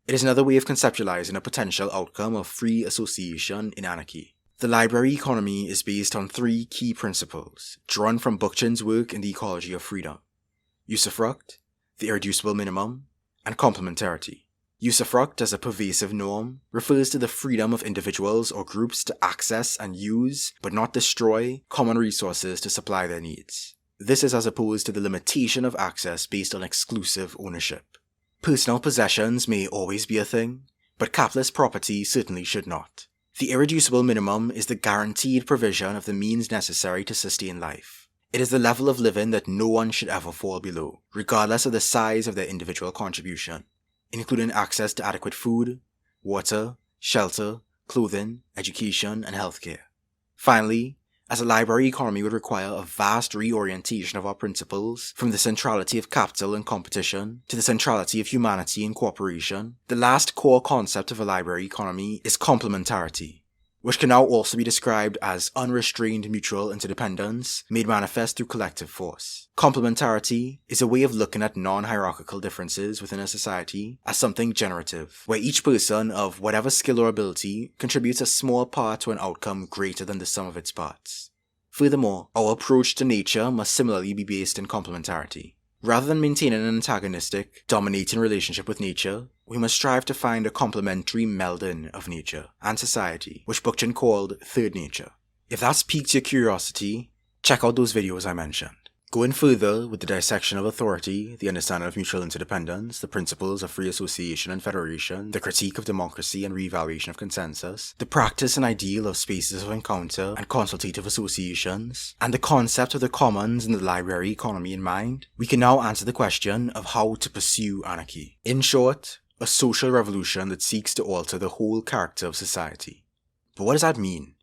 It is another way of conceptualizing a potential outcome of free association in anarchy. The library economy is based on three key principles, drawn from Bookchin's work in The Ecology of Freedom: usufruct, the irreducible minimum, and complementarity. Usufruct as a pervasive norm refers to the freedom of individuals or groups to access and use, but not destroy, common resources to supply their needs. This is as opposed to the limitation of access based on exclusive ownership. Personal possessions may always be a thing, but capitalist property certainly should not. The irreducible minimum is the guaranteed provision of the means necessary to sustain life. It is the level of living that no one should ever fall below, regardless of the size of their individual contribution, including access to adequate food, water, shelter, clothing, education, and healthcare. Finally, as a library economy would require a vast reorientation of our principles from the centrality of capital and competition to the centrality of humanity and cooperation, the last core concept of a library economy is complementarity, which can now also be described as unrestrained mutual interdependence made manifest through collective force. Complementarity is a way of looking at non-hierarchical differences within a society as something generative, where each person of whatever skill or ability contributes a small part to an outcome greater than the sum of its parts. Furthermore, our approach to nature must similarly be based in complementarity. Rather than maintaining an antagonistic, dominating relationship with nature, we must strive to find a complementary melding of nature and society, which Bookchin called third nature. If that's piqued your curiosity, check out those videos I mentioned. Going further with the dissection of authority, the understanding of mutual interdependence, the principles of free association and federation, the critique of democracy and re-evaluation of consensus, the practice and ideal of spaces of encounter and consultative associations, and the concept of the commons and the library economy in mind, we can now answer the question of how to pursue anarchy. In short, a social revolution that seeks to alter the whole character of society. But what does that mean?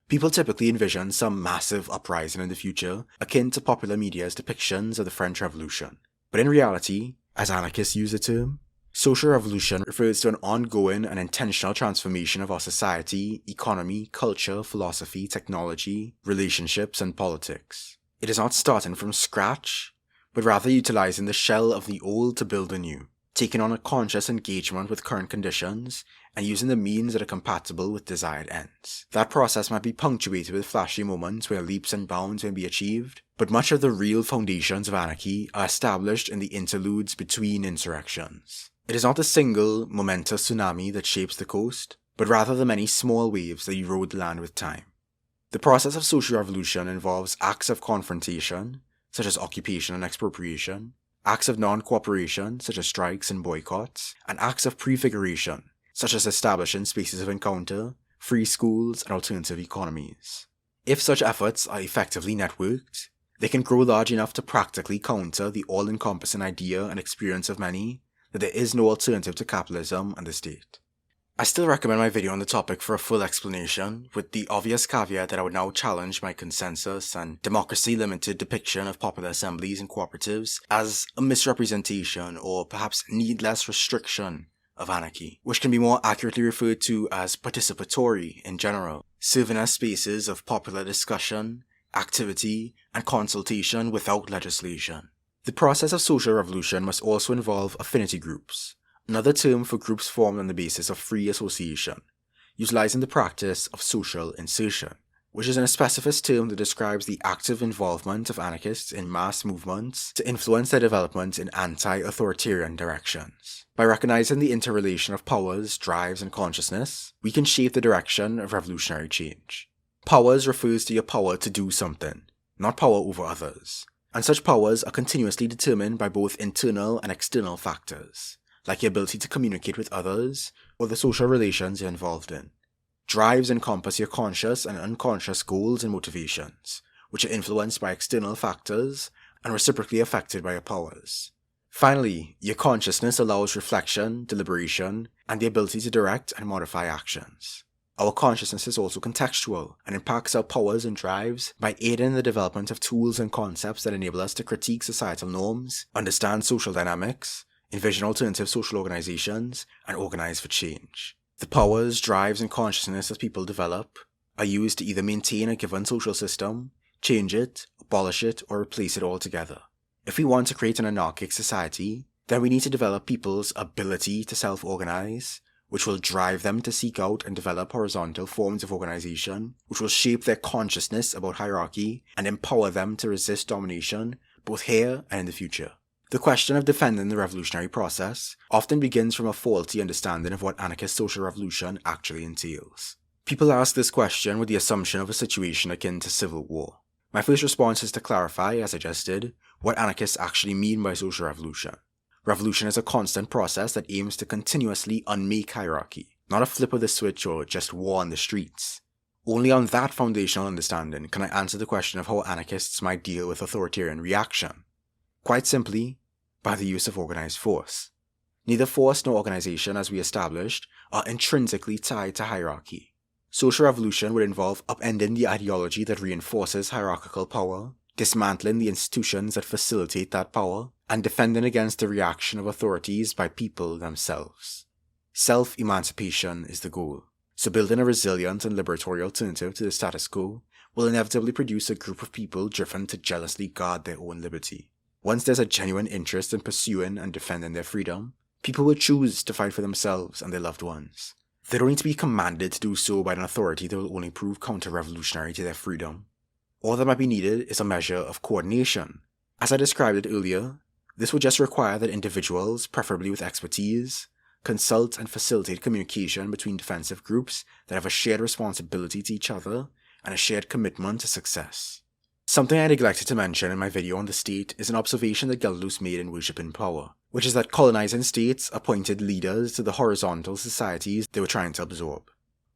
People typically envision some massive uprising in the future, akin to popular media's depictions of the French Revolution. But in reality, as anarchists use the term, social revolution refers to an ongoing and intentional transformation of our society, economy, culture, philosophy, technology, relationships, and politics. It is not starting from scratch, but rather utilizing the shell of the old to build anew. taking on a conscious engagement with current conditions, and using the means that are compatible with desired ends. That process might be punctuated with flashy moments where leaps and bounds may be achieved, but much of the real foundations of anarchy are established in the interludes between insurrections. It is not a single, momentous tsunami that shapes the coast, but rather the many small waves that erode the land with time. The process of social revolution involves acts of confrontation, such as occupation and expropriation, acts of non-cooperation, such as strikes and boycotts, and acts of prefiguration, such as establishing spaces of encounter, free schools, and alternative economies. If such efforts are effectively networked, they can grow large enough to practically counter the all-encompassing idea and experience of many that there is no alternative to capitalism and the state. I still recommend my video on the topic for a full explanation, with the obvious caveat that I would now challenge my consensus and democracy-limited depiction of popular assemblies and cooperatives as a misrepresentation or perhaps needless restriction of anarchy, which can be more accurately referred to as participatory in general, serving as spaces of popular discussion, activity, and consultation without legislation. The process of social revolution must also involve affinity groups, another term for groups formed on the basis of free association, utilizing the practice of social insertion, which is an specificist term that describes the active involvement of anarchists in mass movements to influence their development in anti-authoritarian directions. By recognizing the interrelation of powers, drives, and consciousness, we can shape the direction of revolutionary change. Powers refers to your power to do something, not power over others, and such powers are continuously determined by both internal and external factors, like your ability to communicate with others or the social relations you're involved in. Drives encompass your conscious and unconscious goals and motivations, which are influenced by external factors and reciprocally affected by your powers. Finally, your consciousness allows reflection, deliberation, and the ability to direct and modify actions. Our consciousness is also contextual and impacts our powers and drives by aiding the development of tools and concepts that enable us to critique societal norms, understand social dynamics, envision alternative social organizations, and organize for change. The powers, drives, and consciousness that people develop are used to either maintain a given social system, change it, abolish it, or replace it altogether. If we want to create an anarchic society, then we need to develop people's ability to self-organize, which will drive them to seek out and develop horizontal forms of organization, which will shape their consciousness about hierarchy and empower them to resist domination, both here and in the future. The question of defending the revolutionary process often begins from a faulty understanding of what anarchist social revolution actually entails. People ask this question with the assumption of a situation akin to civil war. My first response is to clarify, as I just did, what anarchists actually mean by social revolution. Revolution is a constant process that aims to continuously unmake hierarchy, not a flip of the switch or just war on the streets. Only on that foundational understanding can I answer the question of how anarchists might deal with authoritarian reaction. Quite simply, by the use of organized force. Neither force nor organization, as we established, are intrinsically tied to hierarchy. Social revolution would involve upending the ideology that reinforces hierarchical power, dismantling the institutions that facilitate that power, and defending against the reaction of authorities by people themselves. Self-emancipation is the goal, so building a resilient and liberatory alternative to the status quo will inevitably produce a group of people driven to jealously guard their own liberty. Once there's a genuine interest in pursuing and defending their freedom, people will choose to fight for themselves and their loved ones. They don't need to be commanded to do so by an authority that will only prove counter-revolutionary to their freedom. All that might be needed is a measure of coordination. As I described it earlier, this would just require that individuals, preferably with expertise, consult and facilitate communication between defensive groups that have a shared responsibility to each other and a shared commitment to success. Something I neglected to mention in my video on the state is an observation that Gelderloos made in Worship in Power, which is that colonizing states appointed leaders to the horizontal societies they were trying to absorb.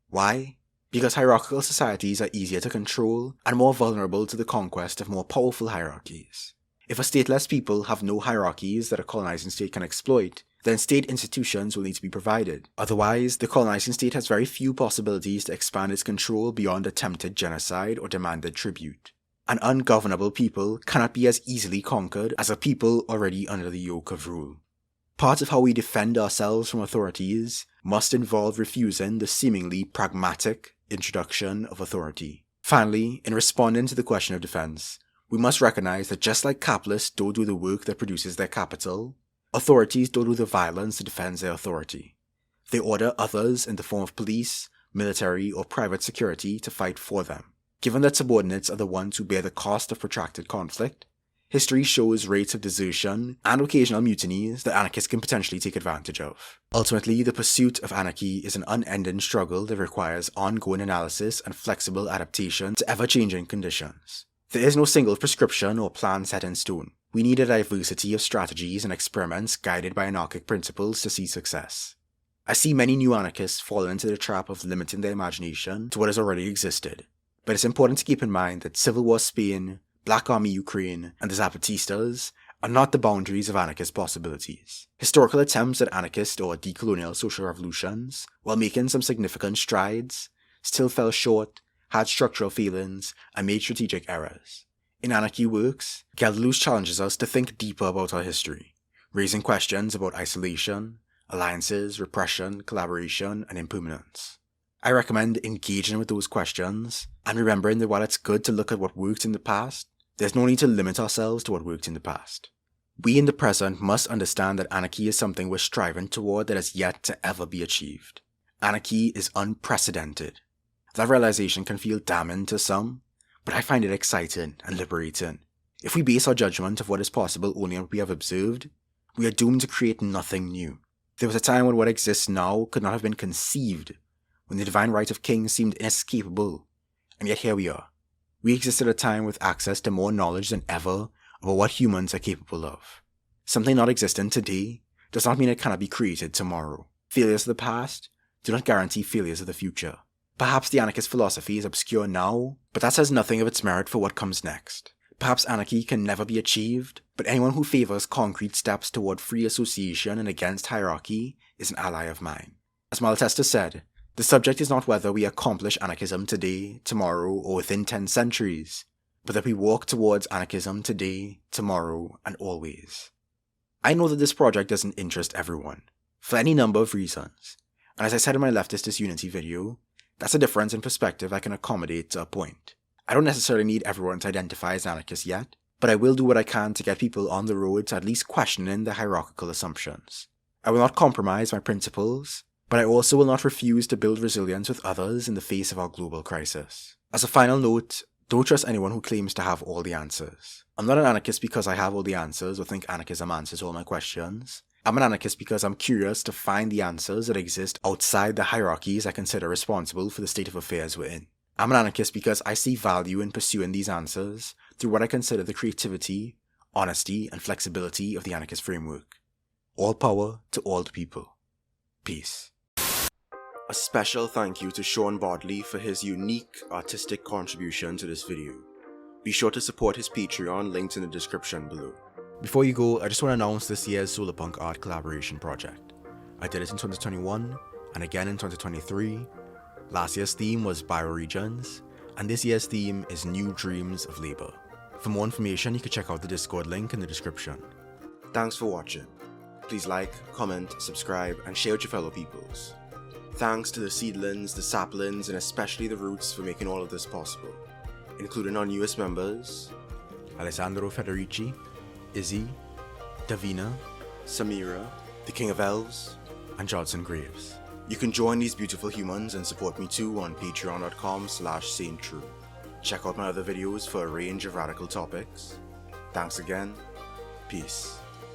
Why? Because hierarchical societies are easier to control and more vulnerable to the conquest of more powerful hierarchies. If a stateless people have no hierarchies that a colonizing state can exploit, then state institutions will need to be provided. Otherwise, the colonizing state has very few possibilities to expand its control beyond attempted genocide or demanded tribute. An ungovernable people cannot be as easily conquered as a people already under the yoke of rule. Part of how we defend ourselves from authorities must involve refusing the seemingly pragmatic introduction of authority. Finally, in responding to the question of defense, we must recognize that just like capitalists don't do the work that produces their capital, Authorities don't do the violence to defend their authority. They order others in the form of police, military, or private security to fight for them. Given that subordinates are the ones who bear the cost of protracted conflict, history shows rates of desertion and occasional mutinies that anarchists can potentially take advantage of. Ultimately, the pursuit of anarchy is an unending struggle that requires ongoing analysis and flexible adaptation to ever-changing conditions. There is no single prescription or plan set in stone. We need a diversity of strategies and experiments guided by anarchic principles to see success. I see many new anarchists fall into the trap of limiting their imagination to what has already existed, but it's important to keep in mind that Civil War Spain, Black Army Ukraine, and the Zapatistas are not the boundaries of anarchist possibilities. Historical attempts at anarchist or decolonial social revolutions, while making some significant strides, still fell short, had structural failings, and made strategic errors. In Anarchy Works, Gelderloos challenges us to think deeper about our history, raising questions about isolation, alliances, repression, collaboration, and impermanence. I recommend engaging with those questions, and remembering that while it's good to look at what worked in the past, there's no need to limit ourselves to what worked in the past. We in the present must understand that anarchy is something we're striving toward that has yet to ever be achieved. Anarchy is unprecedented. That realization can feel damning to some, but I find it exciting and liberating. If we base our judgment of what is possible only on what we have observed, we are doomed to create nothing new. There was a time when what exists now could not have been conceived, when the divine right of kings seemed inescapable, and yet here we are. We exist at a time with access to more knowledge than ever about what humans are capable of. Something not existent today does not mean it cannot be created tomorrow. Failures of the past do not guarantee failures of the future. Perhaps the anarchist philosophy is obscure now, but that says nothing of its merit for what comes next. Perhaps anarchy can never be achieved, but anyone who favors concrete steps toward free association and against hierarchy is an ally of mine. As Malatesta said, the subject is not whether we accomplish anarchism today, tomorrow, or within 10 centuries, but that we walk towards anarchism today, tomorrow, and always. I know that this project doesn't interest everyone, for any number of reasons, and as I said in my Leftist Disunity video, that's a difference in perspective I can accommodate to a point. I don't necessarily need everyone to identify as anarchists yet, but I will do what I can to get people on the road to at least questioning their hierarchical assumptions. I will not compromise my principles, but I also will not refuse to build resilience with others in the face of our global crisis. As a final note, don't trust anyone who claims to have all the answers. I'm not an anarchist because I have all the answers or think anarchism answers all my questions. I'm an anarchist because I'm curious to find the answers that exist outside the hierarchies I consider responsible for the state of affairs we're in. I'm an anarchist because I see value in pursuing these answers through what I consider the creativity, honesty, and flexibility of the anarchist framework. All power to all the people. Peace. A special thank you to Sean Bodley for his unique artistic contribution to this video. Be sure to support his Patreon, linked in the description below. Before you go, I just want to announce this year's Solarpunk art collaboration project. I did it in 2021, and again in 2023. Last year's theme was bioregions, and this year's theme is New Dreams of Labor. For more information, you can check out the Discord link in the description. Thanks for watching. Please like, comment, subscribe, and share with your fellow peoples. Thanks to the seedlings, the saplings, and especially the roots for making all of this possible, including our newest members, Alessandro Federici, Izzy, Davina, Samira, the King of Elves, and Johnson Graves. You can join these beautiful humans and support me too on patreon.com/sainttrue. Check out my other videos for a range of radical topics. Thanks again. Peace.